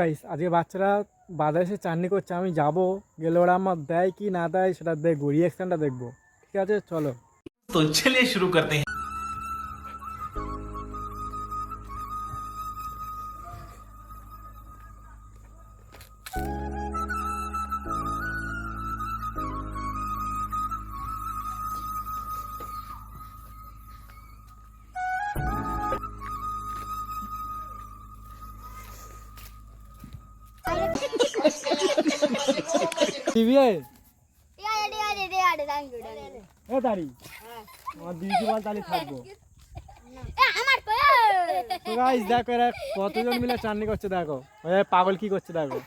Guys আজকে বাচ্চারা বাজারে এসে চাটনি করছে, আমি যাব গেলে ওরা আমার দেয় কি না দেয় সেটা দেখবো, রিয়াকশনটা দেখবো। ঠিক আছে চলো। तो चलिए शुरू करते हैं। TVA thank you. এ দাঁড়ি আমার দিদি বল তাহলে থাকবো। তো গাইস দেখো এরা কতজন মিলে চাটনি করছে, দেখো পাগল কি করছে দেখো।